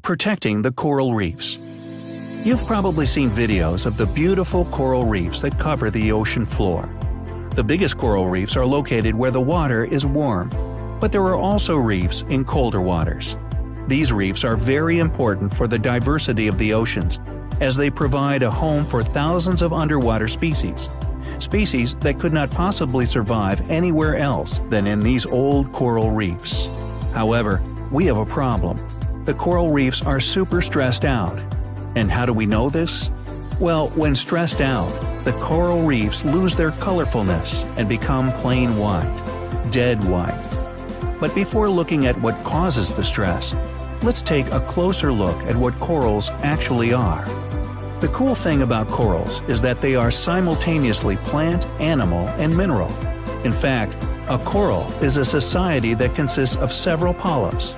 Protecting the coral reefs. You've probably seen videos of the beautiful coral reefs that cover the ocean floor. The biggest coral reefs are located where the water is warm, but there are also reefs in colder waters. These reefs are very important for the diversity of the oceans, as they provide a home for thousands of underwater species that could not possibly survive anywhere else than in these old coral reefs. However, we have a problem. The coral reefs are super stressed out. And how do we know this? Well, when stressed out, the coral reefs lose their colorfulness and become plain white, dead white. But before looking at what causes the stress, let's take a closer look at what corals actually are. The cool thing about corals is that they are simultaneously plant, animal, and mineral. In fact, a coral is a society that consists of several polyps.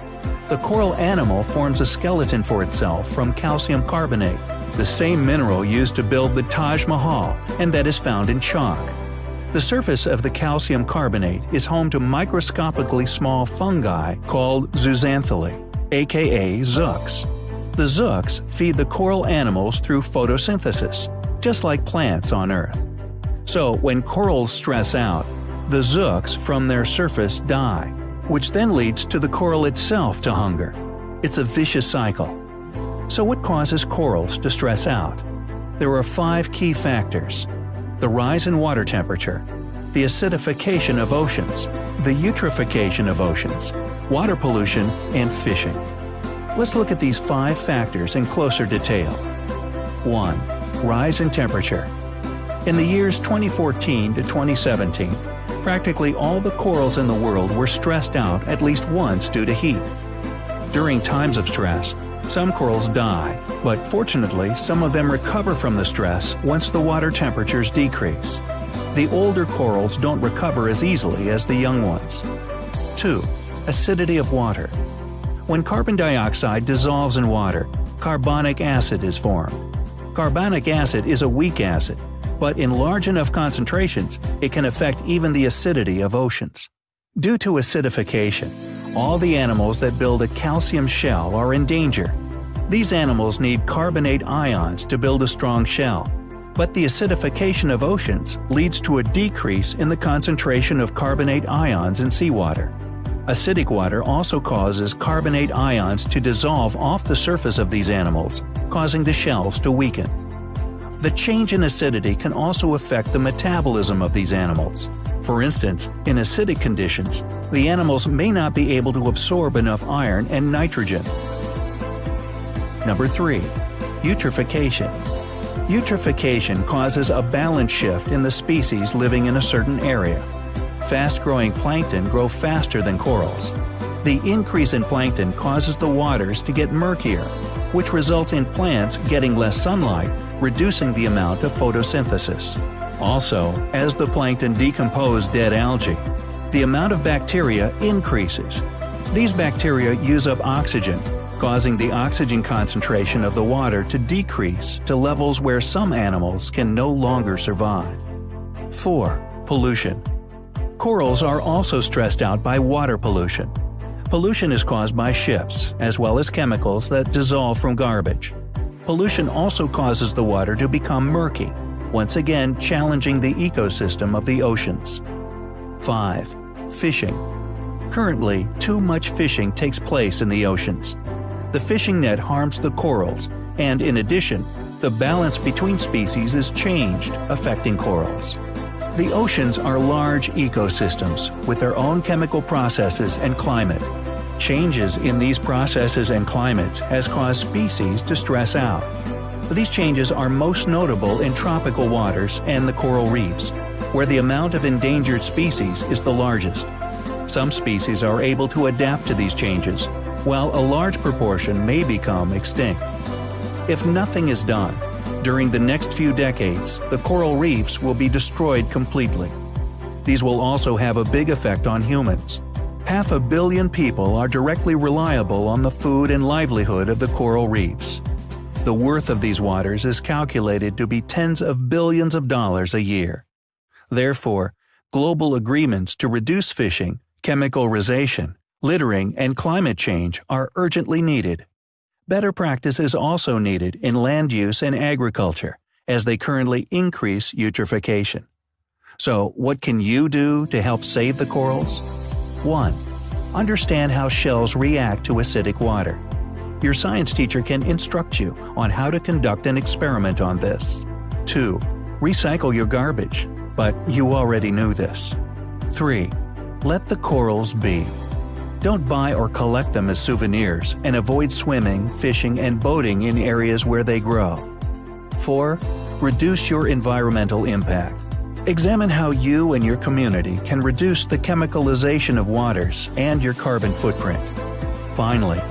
The coral animal forms a skeleton for itself from calcium carbonate, the same mineral used to build the Taj Mahal and that is found in chalk. The surface of the calcium carbonate is home to microscopically small fungi called zooxanthellae, aka zooks. The zooks feed the coral animals through photosynthesis, just like plants on Earth. So when corals stress out, the zooks from their surface die, which then leads to the coral itself to hunger. It's a vicious cycle. So what causes corals to stress out? There are 5 key factors: the rise in water temperature, the acidification of oceans, the eutrophication of oceans, water pollution, and fishing. Let's look at these 5 factors in closer detail. 1. Rise in temperature. In the years 2014 to 2017, practically all the corals in the world were stressed out at least once due to heat. During times of stress, some corals die, but fortunately some of them recover from the stress once the water temperatures decrease. The older corals don't recover as easily as the young ones. 2. Acidity of water. When carbon dioxide dissolves in water, carbonic acid is formed. Carbonic acid is a weak acid, but in large enough concentrations, it can affect even the acidity of oceans. Due to acidification, all the animals that build a calcium shell are in danger. These animals need carbonate ions to build a strong shell, but the acidification of oceans leads to a decrease in the concentration of carbonate ions in seawater. Acidic water also causes carbonate ions to dissolve off the surface of these animals, causing the shells to weaken. The change in acidity can also affect the metabolism of these animals. For instance, in acidic conditions, the animals may not be able to absorb enough iron and nitrogen. Number 3. Eutrophication. Eutrophication causes a balance shift in the species living in a certain area. Fast-growing plankton grow faster than corals. The increase in plankton causes the waters to get murkier, which results in plants getting less sunlight, reducing the amount of photosynthesis. Also, as the plankton decompose dead algae, the amount of bacteria increases. These bacteria use up oxygen, causing the oxygen concentration of the water to decrease to levels where some animals can no longer survive. 4. Pollution. Corals are also stressed out by water pollution. Pollution is caused by ships, as well as chemicals that dissolve from garbage. Pollution also causes the water to become murky, once again challenging the ecosystem of the oceans. 5. Fishing. Currently, too much fishing takes place in the oceans. The fishing net harms the corals, and in addition, the balance between species is changed, affecting corals. The oceans are large ecosystems with their own chemical processes and climate. Changes in these processes and climates has caused species to stress out. These changes are most notable in tropical waters and the coral reefs, where the amount of endangered species is the largest. Some species are able to adapt to these changes, while a large proportion may become extinct. If nothing is done, during the next few decades, the coral reefs will be destroyed completely. These will also have a big effect on humans. 500 million people are directly reliable on the food and livelihood of the coral reefs. The worth of these waters is calculated to be tens of billions of dollars a year. Therefore, global agreements to reduce fishing, chemicalization, littering, and climate change are urgently needed. Better practice is also needed in land use and agriculture, as they currently increase eutrophication. So, what can you do to help save the corals? 1. Understand how shells react to acidic water. Your science teacher can instruct you on how to conduct an experiment on this. 2. Recycle your garbage, but you already knew this. 3. Let the corals be. Don't buy or collect them as souvenirs, and avoid swimming, fishing, and boating in areas where they grow. 4. Reduce your environmental impact. Examine how you and your community can reduce the chemicalization of waters and your carbon footprint. Finally,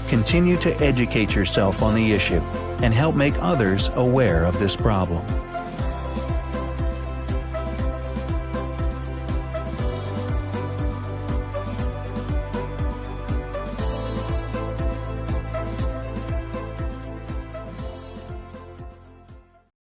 continue to educate yourself on the issue and help make others aware of this problem.